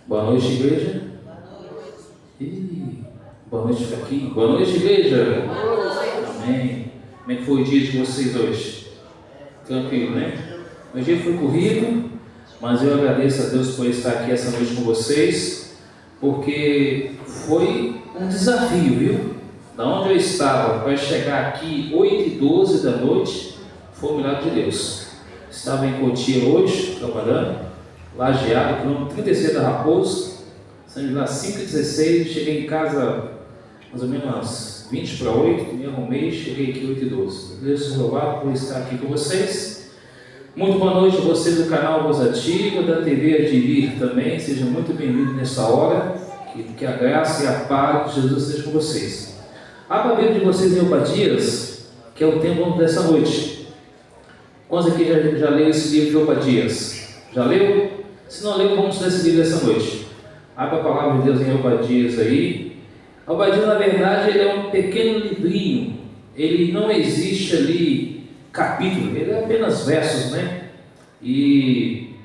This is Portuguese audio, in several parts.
Boa noite, igreja. Boa noite, fica aqui. Boa noite, igreja. Amém. Como é que foi o dia de vocês hoje? Tranquilo, né? Meu dia foi corrido, mas eu agradeço a Deus por estar aqui essa noite com vocês, porque foi um desafio, viu? Da onde eu estava para chegar aqui 8h12 da noite, foi um milagre de Deus. Estava em Cotia hoje, trabalhando, lajeado, quilômetro 36 da Raposo, saindo de lá 5h16, cheguei em casa mais ou menos umas 7h20, me arrumei, cheguei aqui 8h12. Deus seja louvado por estar aqui com vocês. Muito boa noite a vocês do canal Voz Ativa, da TV Advir também, sejam muito bem-vindos nessa hora, que a graça e a paz de Jesus seja com vocês. Abra a Bíblia de vocês em Obadias, que é o tema dessa noite. Quantos aqui já leu esse livro de Obadias? Já leu? Se não leu, vamos ler esse livro dessa noite. Abra a palavra de Deus em Obadias aí. Obadias, na verdade, ele é um pequeno livrinho. Ele não existe ali capítulo, ele é apenas versos, né? E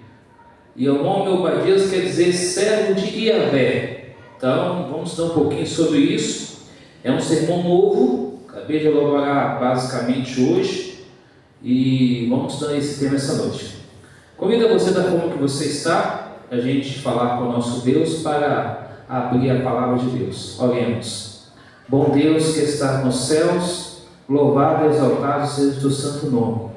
o nome Obadias quer dizer servo de Iavé. Então, vamos estudar um pouquinho sobre isso. É um sermão novo, acabei de elaborar basicamente hoje. E vamos estudar esse tema essa noite. Convido você da forma que você está, a gente falar com o nosso Deus para abrir a palavra de Deus. Oremos. Bom Deus que está nos céus, louvado e exaltado seja o teu santo nome.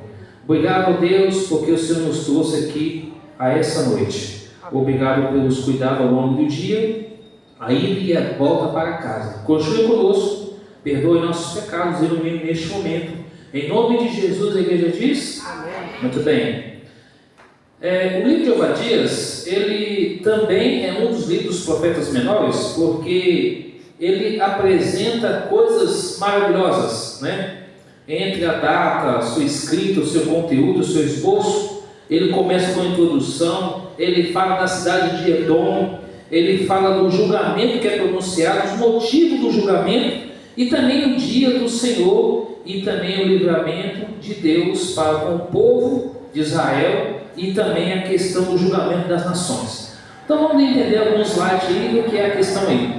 Obrigado, Deus, porque o Senhor nos trouxe aqui a essa noite. Obrigado pelos cuidados ao longo do dia, a ida e a volta para casa. Continue conosco, perdoe nossos pecados e ilumine neste momento. Em nome de Jesus, a igreja diz? Amém. Muito bem. O livro de Obadias, ele também é um dos livros dos profetas menores, porque ele apresenta coisas maravilhosas, né? Entre a data, sua escrita, o seu conteúdo, o seu esboço, ele começa com a introdução, ele fala da cidade de Edom, ele fala do julgamento que é pronunciado, os motivos do julgamento, e também o dia do Senhor, e também o livramento de Deus para com o povo de Israel, e também a questão do julgamento das nações. Então vamos entender alguns slides aí do que é a questão aí.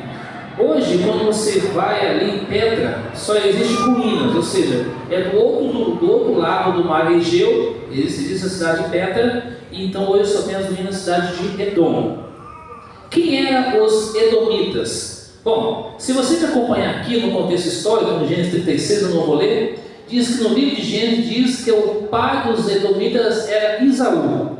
Hoje, quando você vai ali em Petra, só existe ruínas, ou seja, é do outro lado do mar Egeu, existe a cidade de Petra, e então hoje só tem as ruínas da cidade de Edom. Quem eram os Edomitas? Bom, se você te acompanhar aqui no contexto histórico, no Gênesis 36, eu não vou ler, diz que no livro de Gênesis diz que o pai dos Edomitas era Esaú.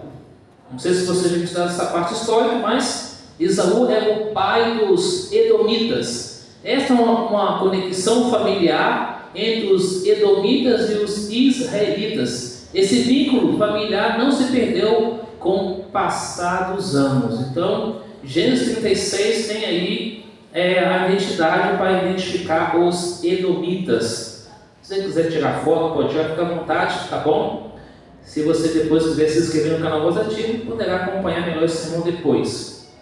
Não sei se você já viu essa parte histórica, mas Esaú era o pai dos Edomitas. Esta é uma conexão familiar entre os Edomitas e os Israelitas. Esse vínculo familiar não se perdeu com o passar dos anos. Então, Gênesis 36 tem aí a identidade para identificar os Edomitas. Se você quiser tirar foto, pode tirar, fica à vontade, tá bom? Se você depois quiser se inscrever no canal Voz Ativa, poderá acompanhar melhor esse sermão depois.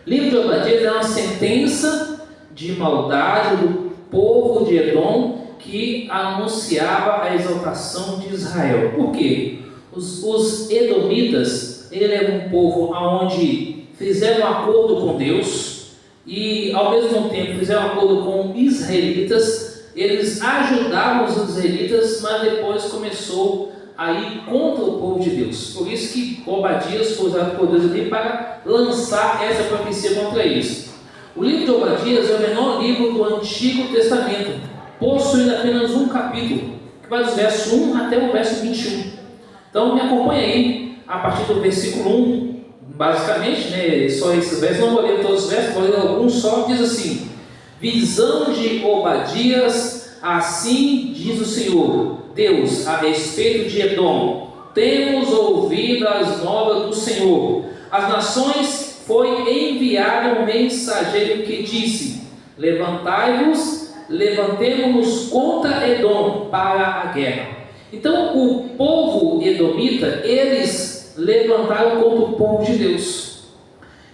Livro de Obadias é uma sentença de maldade do povo de Edom que anunciava a exaltação de Israel. Por quê? Os Edomitas, ele é um povo onde fizeram um acordo com Deus e ao mesmo tempo fizeram um acordo com israelitas. Eles ajudavam os israelitas, mas depois começou a ir contra o povo de Deus. Por isso que Obadias foi usado por Deus ali para lançar essa profecia contra eles. O livro de Obadias é o menor livro do Antigo Testamento, possuindo apenas um capítulo, que vai do verso 1 até o verso 21. Então me acompanhe aí, a partir do versículo 1, basicamente, né, só esses versos, não vou ler todos os versos, vou ler alguns só, diz assim: visão de Obadias, assim diz o Senhor Deus a respeito de Edom: temos ouvido as novas do Senhor. As nações foi enviado um mensageiro que disse: levantai-vos, levantemo-nos contra Edom para a guerra. Então o povo edomita, eles levantaram contra o povo de Deus.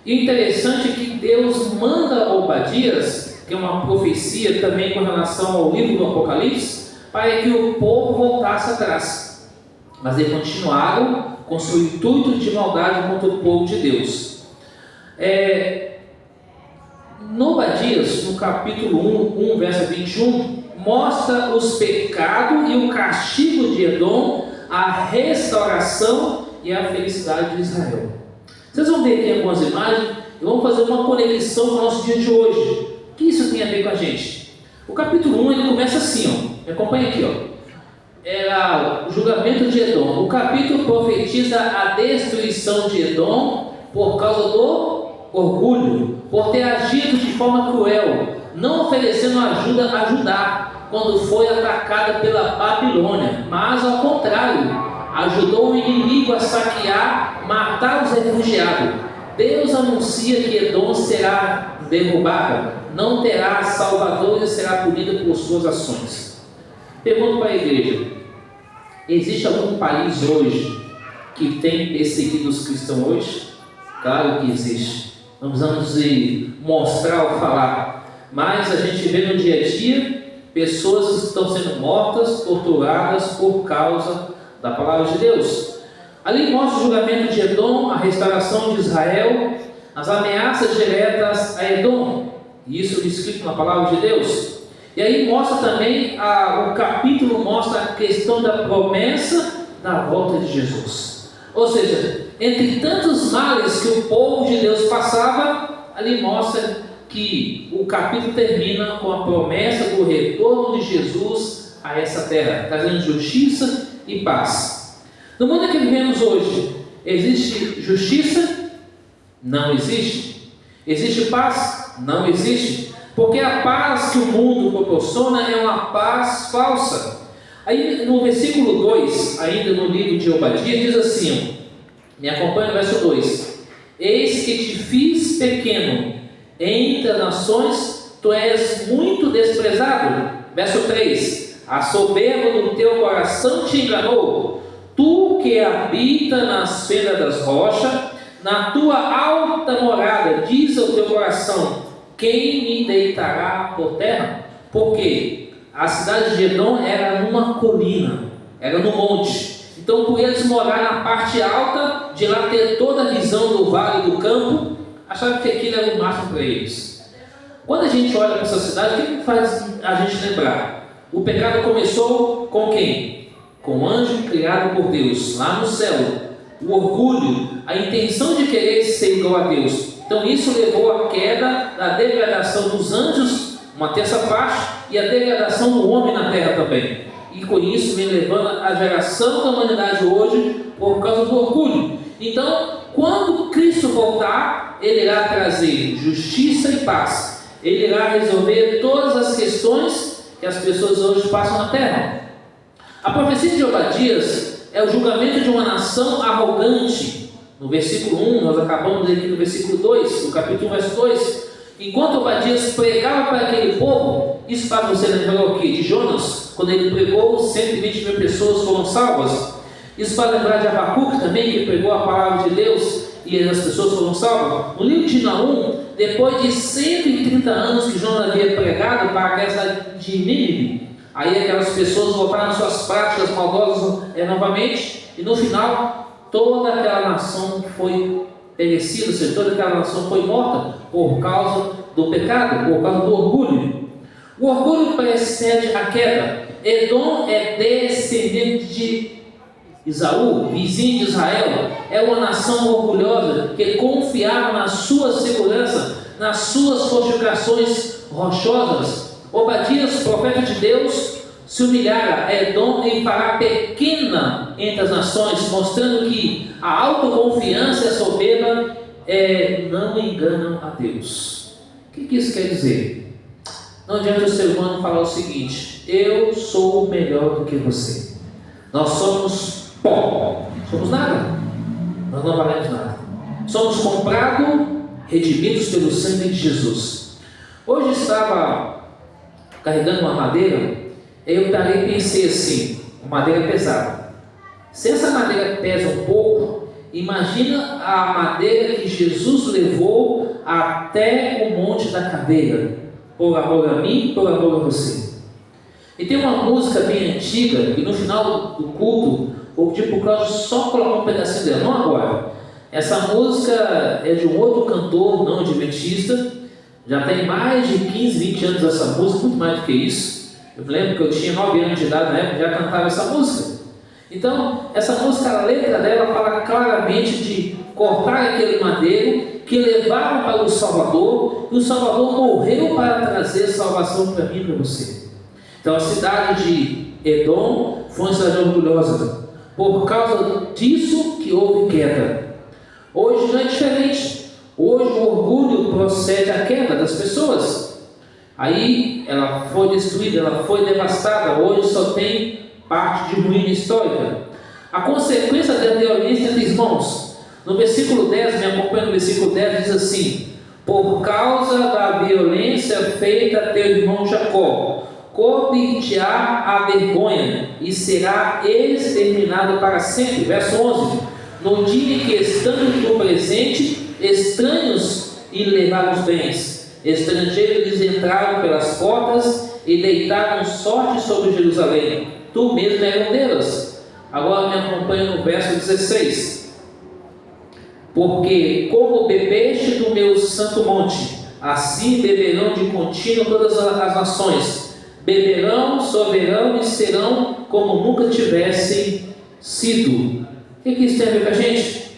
E interessante é que Deus manda Obadias, que é uma profecia também com relação ao livro do Apocalipse, para que o povo voltasse atrás. Mas eles continuaram com seu intuito de maldade contra o povo de Deus. No Obadias, no capítulo 1, verso 21, mostra os pecados e o castigo de Edom, a restauração e a felicidade de Israel. Vocês vão ver aqui algumas imagens e vamos fazer uma conexão com o nosso dia de hoje. O que isso tem a ver com a gente? O capítulo 1 ele começa assim, ó. Me acompanha aqui, ó. Era o julgamento de Edom. O capítulo profetiza a destruição de Edom por causa do orgulho, por ter agido de forma cruel, não oferecendo ajuda a Judá quando foi atacada pela Babilônia, mas ao contrário, ajudou o inimigo a saquear, matar os refugiados. Deus anuncia que Edom será derrubada, não terá salvador e será punida por suas ações. Pergunto para a igreja: existe algum país hoje que tem perseguido os cristãos hoje? Claro que existe. Não precisamos mostrar ou falar, mas a gente vê no dia a dia pessoas que estão sendo mortas, torturadas por causa da palavra de Deus. Ali mostra o julgamento de Edom, a restauração de Israel, as ameaças diretas a Edom, e isso é escrito na palavra de Deus. E aí mostra também, o capítulo mostra a questão da promessa da volta de Jesus. Ou seja, entre tantos males que o povo de Deus passava, ali mostra que o capítulo termina com a promessa do retorno de Jesus a essa terra, trazendo justiça e paz. No mundo que vivemos hoje, existe justiça? Não existe. Existe paz? Não existe. Porque a paz que o mundo proporciona é uma paz falsa. Aí no versículo 2, ainda no livro de Obadias, diz assim, me acompanha no verso 2: eis que te fiz pequeno entre as nações, tu és muito desprezado. Verso 3: a soberba do teu coração te enganou, tu que habita nas fendas das rochas, na tua alta morada, diz ao teu coração: quem me deitará por terra? Porque a cidade de Edom era numa colina, era no monte. Então, por eles morar na parte alta, de lá ter toda a visão do vale do campo, achavam que aquilo era o máximo para eles. Quando a gente olha para essa cidade, o que faz a gente lembrar? O pecado começou com quem? Com o anjo criado por Deus, lá no céu. O orgulho, a intenção de querer ser igual a Deus. Então isso levou à queda, da degradação dos anjos, uma terça parte, e a degradação do homem na terra também. E com isso vem levando a geração da humanidade hoje por causa do orgulho. Então, quando Cristo voltar, Ele irá trazer justiça e paz. Ele irá resolver todas as questões que as pessoas hoje passam na terra. A profecia de Obadias é o julgamento de uma nação arrogante. No versículo 1, nós acabamos de ler aqui no versículo 2, no capítulo 1, verso 2. Enquanto Obadias pregava para aquele povo, isso faz você lembrar o quê? De Jonas, quando ele pregou, 120 mil pessoas foram salvas. Isso faz lembrar de Abacuque também, que pregou a palavra de Deus e as pessoas foram salvas. No livro de Naum, depois de 130 anos que Jonas havia pregado para a cidade de Nínive, aí aquelas pessoas voltaram às suas práticas maldosas novamente, e no final, toda aquela nação foi perecida, ou seja, toda aquela nação foi morta por causa do pecado, por causa do orgulho. O orgulho precede a queda. Edom é descendente de Esaú, vizinho de Israel. É uma nação orgulhosa que confiava na sua segurança, nas suas fortificações rochosas. Obadias, profeta de Deus, se humilhara a Edom em fará pequena entre as nações, mostrando que a autoconfiança e a soberba não enganam a Deus. O que isso quer dizer? Não adianta o ser humano falar o seguinte: eu sou melhor do que você. Nós somos pó, somos nada, nós não valemos nada. Somos comprados, redimidos pelo sangue de Jesus. Hoje estava carregando uma madeira, eu parei e pensei assim: madeira pesada. Se essa madeira pesa um pouco, imagina a madeira que Jesus levou até o Monte da Caveira, por amor a mim, por amor a você. E tem uma música bem antiga, que no final do culto, vou pedir para o Cláudio só colocar um pedacinho dela, não agora. Essa música é de um outro cantor não adventista. Já tem mais de 15, 20 anos essa música, muito mais do que isso. Eu me lembro que eu tinha 9 anos de idade na época, já cantava essa música. Então, essa música, a letra dela fala claramente de cortar aquele madeiro que levaram para o Salvador, e o Salvador morreu para trazer salvação para mim e para você. Então, a cidade de Edom foi uma cidade orgulhosa. Por causa disso que houve queda. Hoje não é diferente. Hoje o orgulho procede à queda das pessoas. Aí ela foi destruída, ela foi devastada. Hoje só tem parte de ruína histórica. A consequência da violência entre irmãos. No versículo 10, me acompanha no versículo 10, diz assim: por causa da violência feita a teu irmão Jacó, coube-te-á a vergonha e será exterminado para sempre. Verso 11: no dia em que, estando tu presente, estranhos lhe levaram os bens, estrangeiros lhes entraram pelas portas e deitaram sorte sobre Jerusalém. Tu mesmo eram delas. Agora me acompanha no verso 16: porque como bebeste do meu santo monte, assim beberão de contínuo todas as nações, beberão, soberão e serão como nunca tivessem sido. O que isso tem a ver com a gente?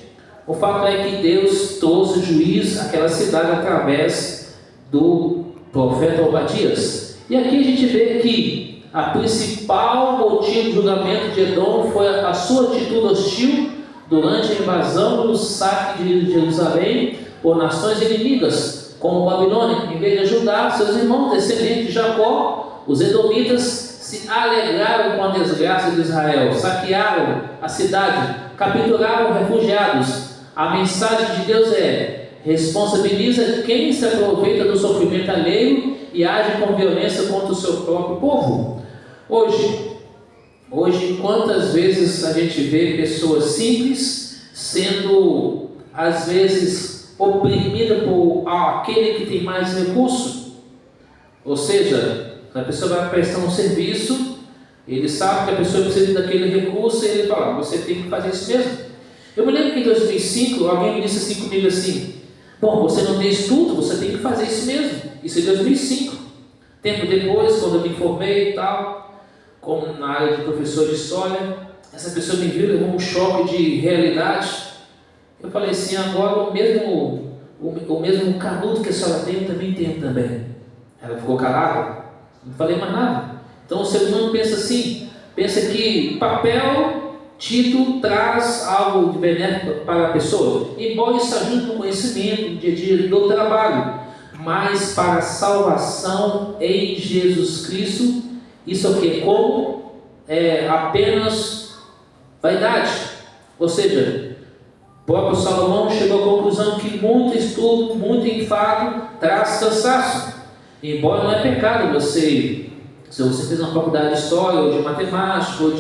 O fato é que Deus trouxe juízo àquela cidade através do profeta Obadias. E aqui a gente vê que a principal motivo do julgamento de Edom foi a sua atitude hostil durante a invasão do saque de Jerusalém por nações inimigas, como Babilônia. Em vez de ajudar seus irmãos descendentes de Jacó, os edomitas se alegraram com a desgraça de Israel, saquearam a cidade, capturaram refugiados. A mensagem de Deus é: responsabiliza quem se aproveita do sofrimento alheio e age com violência contra o seu próprio povo. Hoje, quantas vezes a gente vê pessoas simples sendo, às vezes, oprimida por aquele que tem mais recurso? Ou seja, a pessoa vai prestar um serviço, ele sabe que a pessoa precisa daquele recurso e ele fala: você tem que fazer isso mesmo. Eu me lembro que em 2005 alguém me disse assim comigo assim: bom, você não tem estudo, você tem que fazer isso mesmo. Isso em 2005. Tempo depois, quando eu me formei e tal, como na área de professor de história, essa pessoa me viu, levou um choque de realidade. Eu falei assim: agora o mesmo canudo que a senhora tem, eu também tenho também. Ela ficou calada, não falei mais nada. Então o ser humano pensa assim, pensa que papel, título traz algo de benéfico para a pessoa, embora isso ajude no conhecimento, no dia a dia do trabalho, mas para a salvação em Jesus Cristo, isso é o que? Como apenas vaidade. Ou seja, o próprio Salomão chegou à conclusão que muito estudo, muito enfado traz cansaço. Embora não é pecado se você fez uma faculdade de história, ou de matemática, ou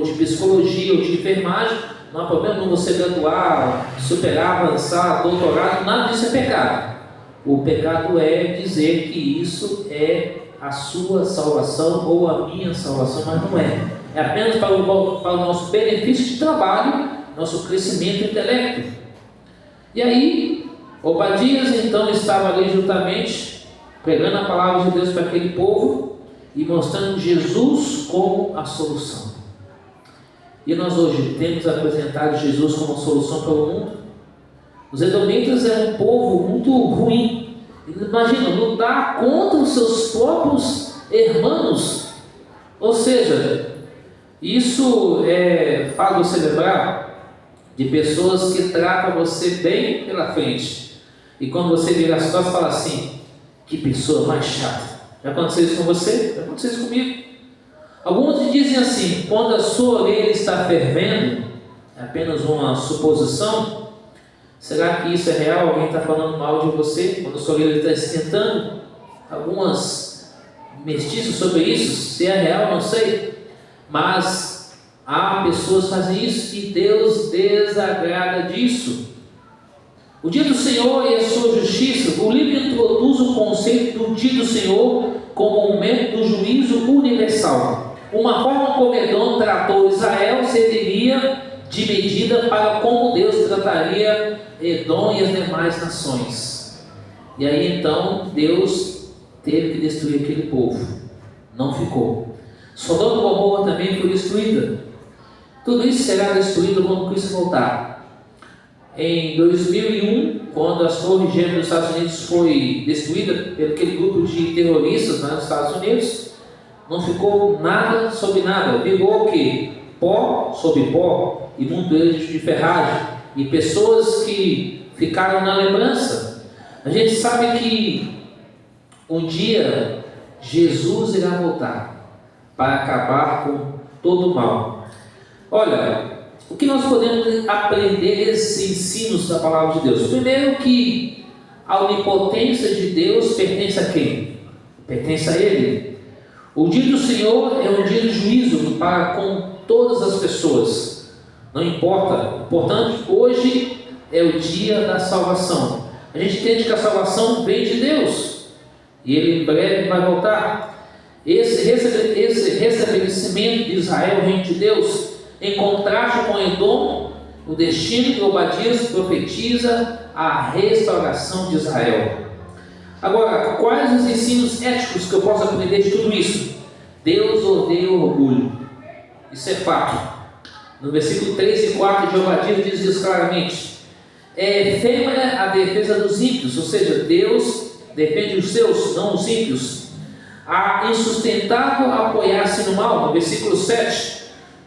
de psicologia, ou de enfermagem, não há problema você graduar, superar, avançar, doutorado, nada disso é pecado. O pecado é dizer que isso é a sua salvação ou a minha salvação, mas não é. É apenas para o nosso benefício de trabalho, nosso crescimento intelecto. E aí, Obadias então estava ali juntamente pregando a palavra de Deus para aquele povo e mostrando Jesus como a solução. E nós hoje temos apresentado Jesus como a solução para o mundo. Os edomitas eram um povo muito ruim. Imagina, lutar contra os seus próprios irmãos. Ou seja, isso faz você lembrar de pessoas que tratam você bem pela frente. E quando você vira as costas, fala assim: que pessoa mais chata. Já aconteceu isso com você? Já aconteceu isso comigo. Alguns dizem assim: quando a sua orelha está fervendo, é apenas uma suposição. Será que isso é real? Alguém está falando mal de você quando a sua orelha está esquentando? Algumas mestiços sobre isso, se é real, não sei. Mas há pessoas que fazem isso e Deus desagrada disso. O dia do Senhor e a sua justiça. O livro introduz o conceito do dia do Senhor como um momento do juízo universal. Uma forma como Edom tratou Israel serviria de medida para como Deus completaria Edom e as demais nações. E aí então Deus teve que destruir aquele povo. Não ficou. Sodoma e Gomorra também foi destruída. Tudo isso será destruído quando Cristo voltar. Em 2001, quando as Torres Gêmeas dos Estados Unidos foi destruída por aquele grupo de terroristas nos Estados Unidos, não ficou nada sobre nada. Virou o quê? Pó sobre pó e montoeiro de ferragem. E pessoas que ficaram na lembrança. A gente sabe que um dia Jesus irá voltar para acabar com todo o mal. Olha, o que nós podemos aprender desses ensinos da palavra de Deus? Primeiro, que a onipotência de Deus pertence a quem? Pertence a Ele. O dia do Senhor é um dia de juízo para com todas as pessoas. Não importa. Portanto, hoje é o dia da salvação. A gente entende que a salvação vem de Deus. E Ele em breve vai voltar. Esse restabelecimento de Israel, o reino de Deus, em contraste com Edom, o destino de Obadias profetiza a restauração de Israel. Agora, quais os ensinos éticos que eu posso aprender de tudo isso? Deus odeia o orgulho. Isso é fato. No versículo 3 e 4 de Obadias diz isso claramente. É efêmera a defesa dos ímpios, ou seja, Deus defende os seus, não os ímpios. A insustentável apoiar-se no mal, no versículo 7.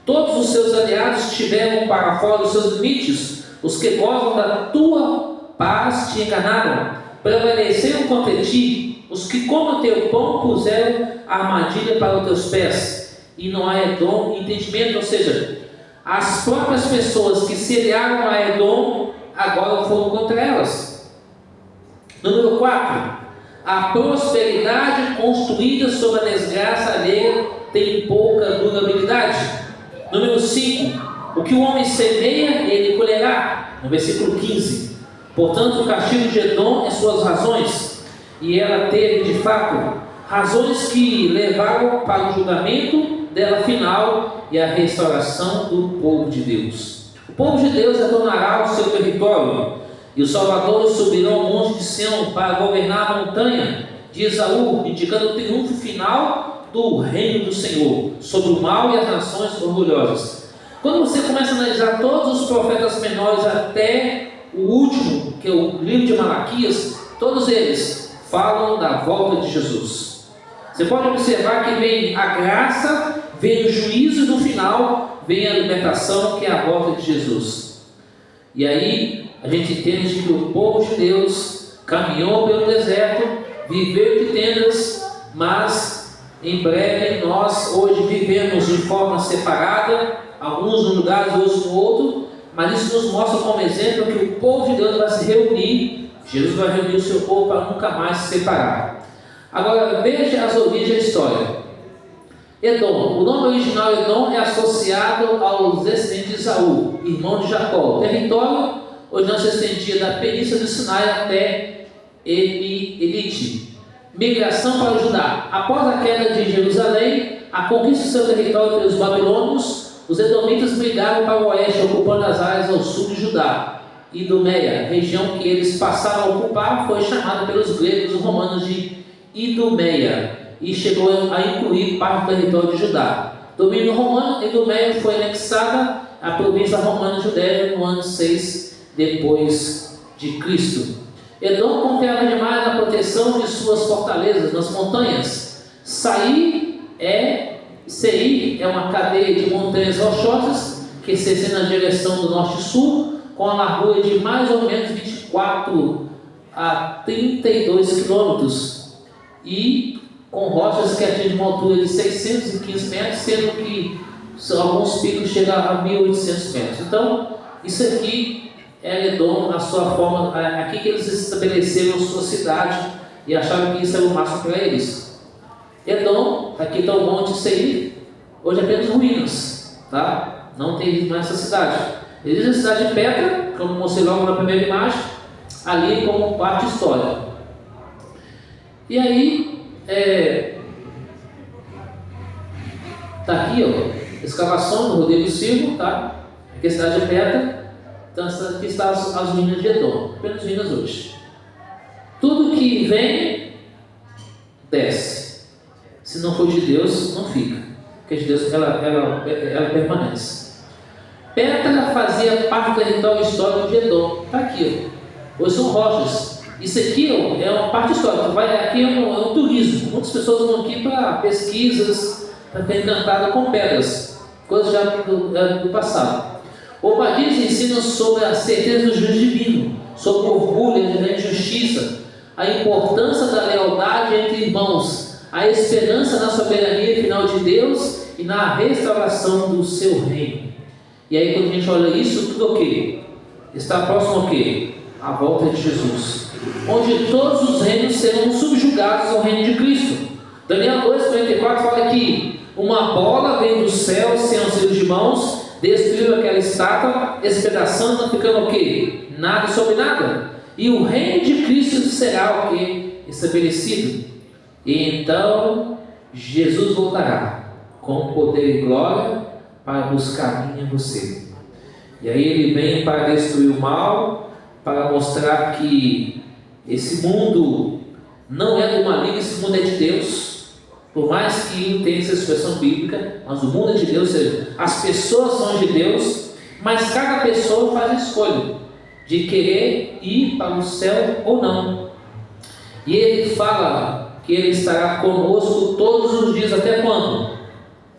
Todos os seus aliados estiveram para fora dos seus limites. Os que gozam da tua paz te enganaram. Prevaleceram contra ti. Os que comem o teu pão puseram armadilha para os teus pés. E não há Edom entendimento. Ou seja, as próprias pessoas que se aliaram a Edom agora foram contra elas. Número 4. A prosperidade construída sobre a desgraça alheia tem pouca durabilidade. Número 5. O que o homem semeia, ele colherá. No versículo 15. Portanto, o castigo de Edom é suas razões. E ela teve, de fato, razões que levaram para o julgamento dela final e a restauração do povo de Deus. O povo de Deus retornará ao seu território. E os salvadores subirão ao monte de Sião para governar a montanha de Esaú, indicando o triunfo final do reino do Senhor sobre o mal e as nações orgulhosas. Quando você começa a analisar todos os profetas menores até o último, que é o livro de Malaquias, todos eles falam da volta de Jesus. Você pode observar que vem a graça, vem o juízo e no final vem a libertação, que é a volta de Jesus. E aí a gente entende que o povo de Deus caminhou pelo deserto, viveu de tendas, mas em breve nós hoje vivemos de forma separada, alguns num lugar, outros no outro, mas isso nos mostra como exemplo que o povo de Deus vai se reunir, Jesus vai reunir o seu povo para nunca mais se separar. Agora veja as origens da história. Edom, o nome original Edom é associado aos descendentes de Esaú, irmão de Jacó. O território hoje não se estendia da península do Sinai até Elite. Migração para o Judá. Após a queda de Jerusalém, a conquista do seu território pelos babilônios, os edomitas migraram para o oeste, ocupando as áreas ao sul de Judá. Idumeia, região que eles passaram a ocupar, foi chamada pelos gregos e romanos de Idumeia e chegou a incluir parte do território de Judá. Domínio romano, Idumeia foi anexada à província romana Judéia no ano 6 depois de Cristo. Edom confiava demais na proteção de suas fortalezas nas montanhas. Seir é uma cadeia de montanhas rochosas que se estende na direção do norte e sul, com a largura de mais ou menos 24 a 32 quilômetros e com rochas que atingem uma altura de 615 metros, sendo que alguns picos chegam a 1.800 metros. Então, isso aqui é Edom, a sua forma, aqui que eles estabeleceram sua cidade e acharam que isso era o máximo para eles. Edom, aqui está o Monte Seir, hoje é apenas ruínas, tá? Não tem mais essa cidade. Existe a cidade de Petra, como mostrei logo na primeira imagem, ali como parte histórica. E aí, tá aqui, ó, escavação do Rodrigo Silva, tá? Aqui é a cidade de Petra. Então aqui estão as ruínas de Edom, apenas ruínas hoje. Tudo que vem, desce. Se não for de Deus, não fica. Porque de Deus ela permanece. Petra fazia parte do território histórico de Edom. Está aqui, ó. Hoje são rochas. Isso aqui é uma parte histórica. Aqui é um turismo. Muitas pessoas vão aqui para pesquisas, para ficar encantada com pedras, coisas já do passado. Obadias ensina sobre a certeza do juízo divino, sobre o orgulho, a injustiça, a importância da lealdade entre irmãos, a esperança na soberania final de Deus e na restauração do seu reino. E aí, quando a gente olha isso, tudo o quê? Está próximo ao quê? A volta de Jesus, onde todos os reinos serão subjugados ao reino de Cristo. Daniel 2,44 fala que uma bola veio do céu sem auxílio de mãos, destruiu aquela estátua, despedaçando, ficando o quê? Nada sobre nada. E o reino de Cristo será o quê? Estabelecido. E então Jesus voltará com poder e glória para buscar a mim e você. E aí ele vem para destruir o mal, para mostrar que esse mundo não é do maligno, esse mundo é de Deus. Por mais que tenha essa expressão bíblica, mas o mundo é de Deus, ou seja, as pessoas são de Deus, mas cada pessoa faz a escolha de querer ir para o céu ou não. E ele fala que ele estará conosco todos os dias, até quando?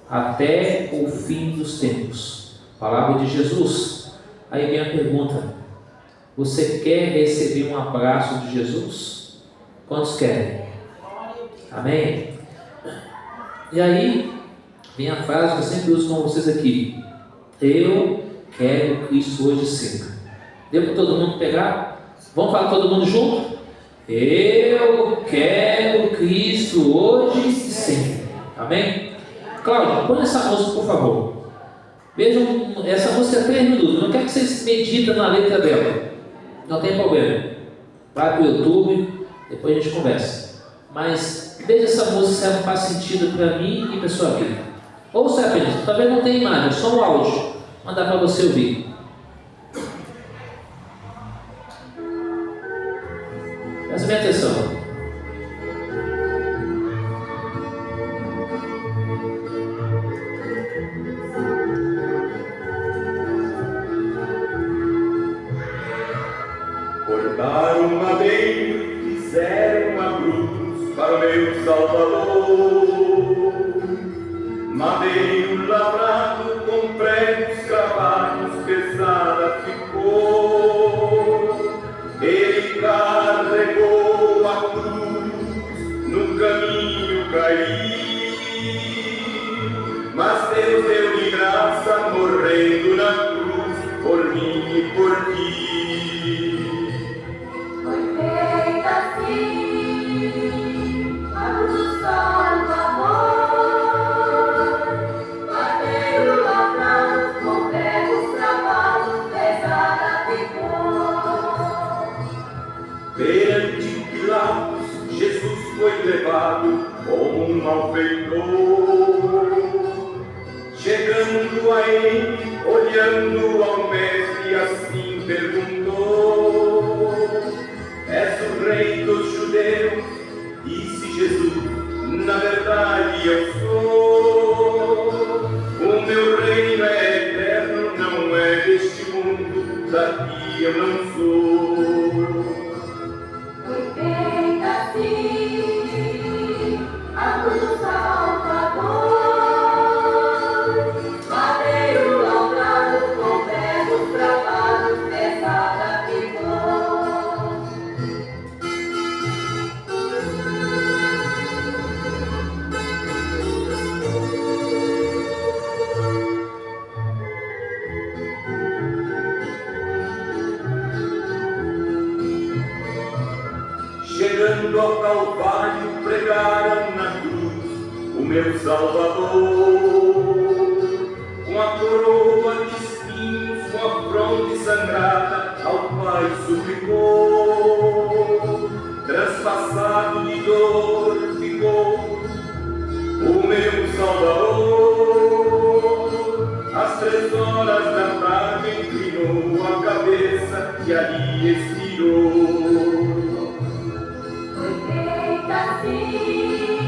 Até o fim dos tempos. Palavra de Jesus. Aí vem a pergunta: você quer receber um abraço de Jesus? Quantos querem? Amém? E aí vem a frase que eu sempre uso com vocês aqui: eu quero Cristo hoje e sempre. Deu para todo mundo pegar? Vamos falar todo mundo junto? Eu quero Cristo hoje e sempre. Amém? Cláudio, põe essa música, por favor. Vejam, essa música é 3 minutos. Não quero que vocês meditem na letra dela. Não tem problema. Vai para o YouTube, depois a gente conversa. Mas veja essa música se ela faz sentido para mim e para a sua vida. Ouça apenas. Talvez não tenha imagem, é só um áudio. Mandar para você ouvir. Presta minha atenção. Cortaram um madeiro, fizeram uma cruz para o meu Salvador. Madeiro lavrado com pregos cravados, pesada ficou. Ele carregou a cruz, no caminho caí. Mas Deus deu-lhe graça, morrendo na cruz, por mim e por ti. Perante Pilatos, Jesus foi levado como um malfeitor. Chegando a ele, olhando ao mestre, assim perguntou: és o rei dos judeus? Disse Jesus: na verdade eu sou. O meu reino é eterno, não é deste mundo, daqui eu não sou. A cruz do Salvador, madeiro lavrado com pregos cravados, pesada ficou. Chegando ao Calvário, pregaram na cruz o meu Salvador. Com a coroa de espinhos, com a fronte sangrada, ao Pai suplicou. Transpassado de dor ficou o meu Salvador. Às 3 horas da tarde inclinou inclinou a cabeça e ali expirou. Foi feita assim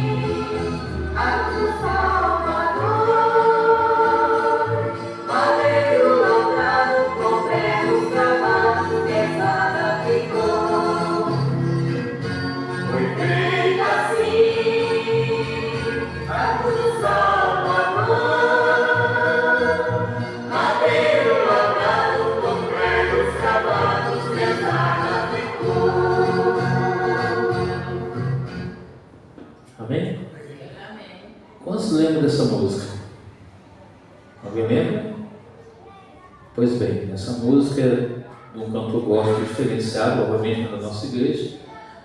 a cruz do Salvador, madeiro lavrado com pregos cravados, pesada ficou. Foi feita assim a cruz do Salvador, madeiro lavrado com pregos cravados, pesada ficou. Amém? Quantos lembram dessa música? Alguém lembra? Pois bem, essa música é de um cantor gospel diferenciado, obviamente, da nossa igreja,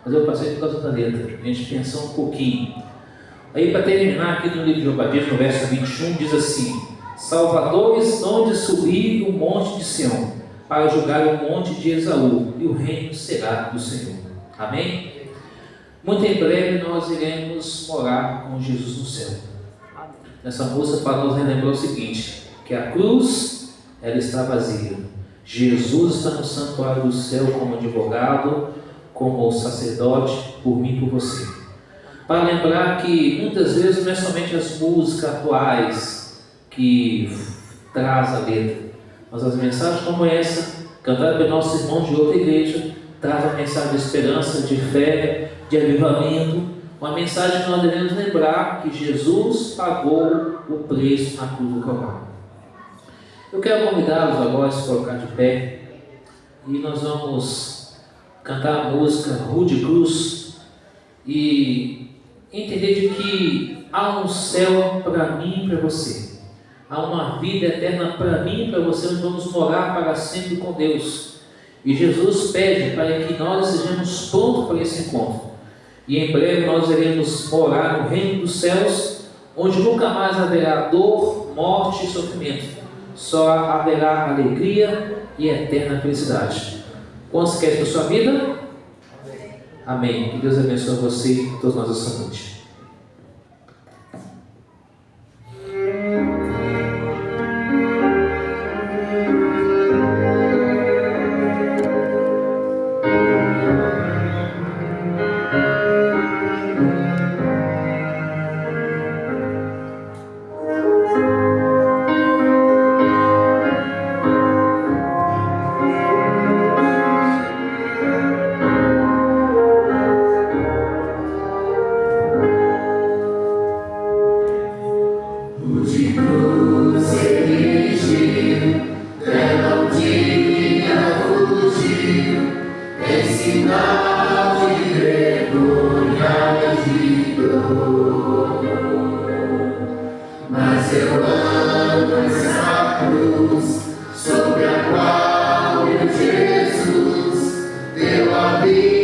mas eu passei por causa da letra, a gente pensar um pouquinho. Aí, para terminar aqui no livro de Obadias, no verso 21, diz assim: Salvadores hão de subir o monte de Sião, para julgar o monte de Esaú, e o reino será do Senhor. Amém? Muito em breve nós iremos morar com Jesus no céu. Nessa música para nos relembrar o seguinte, que a cruz, ela está vazia. Jesus está no santuário do céu como advogado, como sacerdote, por mim e por você. Para lembrar que muitas vezes não é somente as músicas atuais que traz a letra, mas as mensagens como essa, cantadas pelos nossos irmãos de outra igreja, traz a mensagem de esperança, de fé, de avivamento, uma mensagem que nós devemos lembrar que Jesus pagou o preço na cruz do Calvário. Eu quero convidá-los agora a se colocar de pé e nós vamos cantar a música Rude Cruz e entender de que há um céu para mim e para você, há uma vida eterna para mim e para você, onde vamos morar para sempre com Deus. E Jesus pede para que nós sejamos prontos para esse encontro. E em breve nós iremos morar no reino dos céus, onde nunca mais haverá dor, morte e sofrimento. Só haverá alegria e eterna felicidade. Quantos querem para a sua vida? Amém. Que Deus abençoe você e todos nós essa noite. Levarei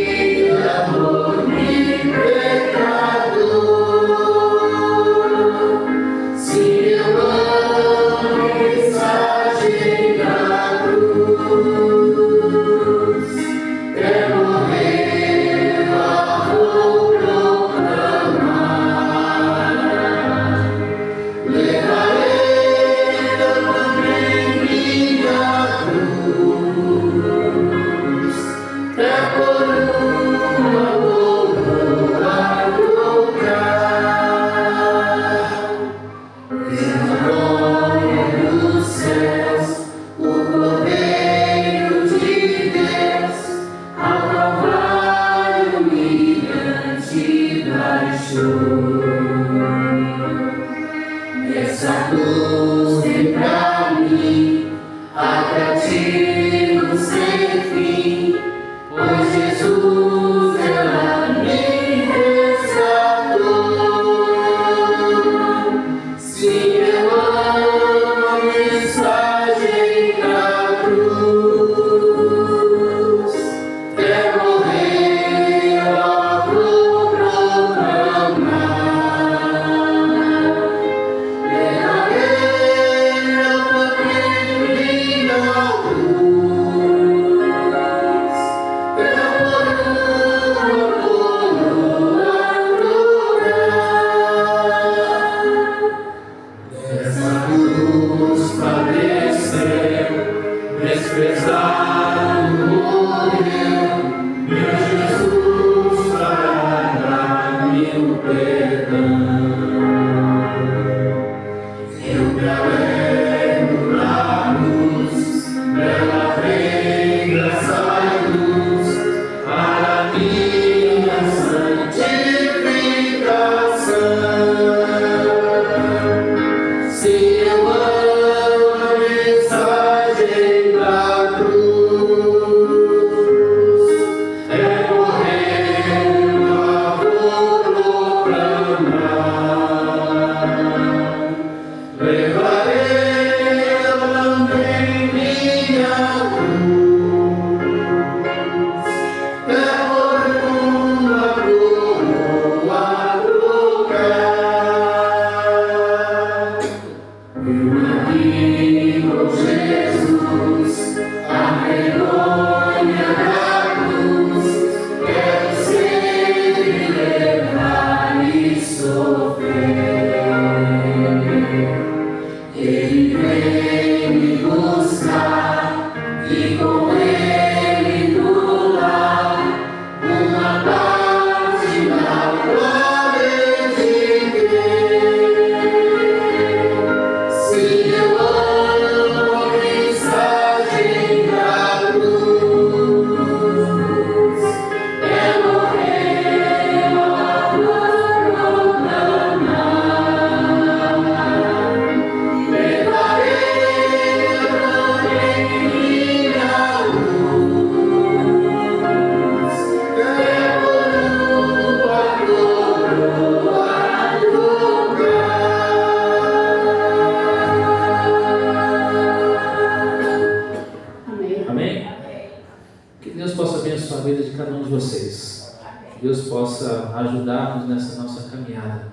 possa ajudar-nos nessa nossa caminhada,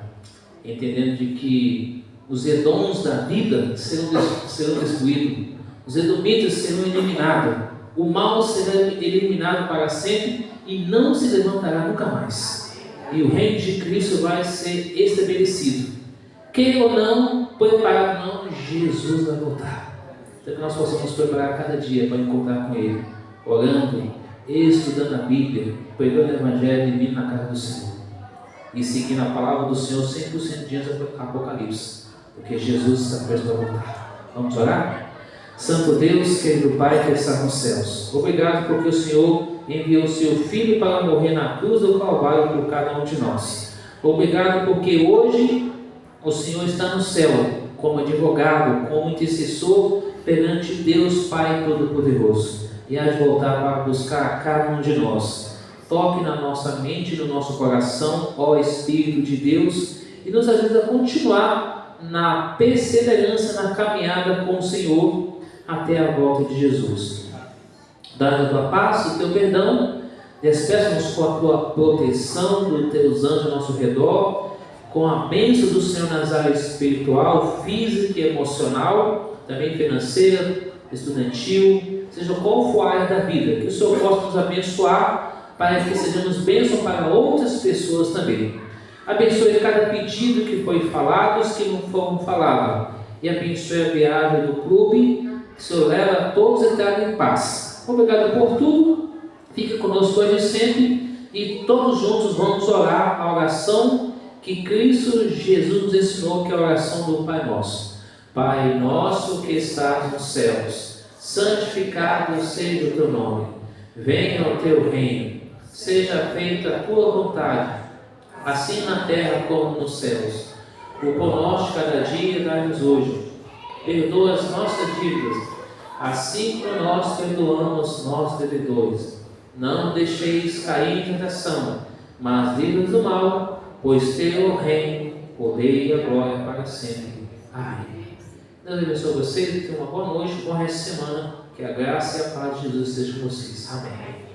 entendendo de que os edons da vida serão destruídos, os edomitas serão eliminados, o mal será eliminado para sempre e não se levantará nunca mais. E o reino de Cristo vai ser estabelecido. Queira ou não, preparado ou não, Jesus vai voltar. Então que nós possamos preparar cada dia para encontrar com Ele, orando, estudando a Bíblia, pregando o Evangelho e vindo na casa do Senhor. E seguindo a palavra do Senhor 100% diante do Apocalipse, porque Jesus está prestes a voltar. Vamos orar? Santo Deus, querido Pai que está nos céus, obrigado porque o Senhor enviou o seu Filho para morrer na cruz do Calvário por cada um de nós. Obrigado porque hoje o Senhor está no céu como advogado, como intercessor perante Deus Pai Todo-Poderoso, e há de voltar para buscar cada um de nós. Toque na nossa mente e no nosso coração, ó Espírito de Deus, e nos ajude a continuar na perseverança, na caminhada com o Senhor até a volta de Jesus. Dá a tua paz, o teu perdão, despeça-nos com a tua proteção, dos teus anjos ao nosso redor, com a bênção do Senhor nas áreas espiritual, física e emocional, também financeira, estudantil, seja qual for a área da vida, que o Senhor possa nos abençoar para que sejamos bênção para outras pessoas também. Abençoe cada pedido que foi falado, os que não foram falados, e abençoe a viagem do clube, que o Senhor leva todos a entrarem em paz. Obrigado por tudo, fique conosco hoje e sempre, e todos juntos vamos orar a oração que Cristo Jesus nos ensinou, que é a oração do Pai Nosso. Pai nosso que estás nos céus, santificado seja o teu nome, venha o teu reino, seja feita a tua vontade, assim na terra como nos céus. O pão nosso cada dia dá-nos hoje, perdoa as nossas dívidas, assim como nós perdoamos nossos devedores. Não deixeis cair em tentação, mas livra-nos do mal, pois teu é o reino, o poder e a glória para sempre. Amém. Deus abençoe vocês, tenham uma boa noite, bom resto de semana, que a graça e a paz de Jesus estejam com vocês. Amém.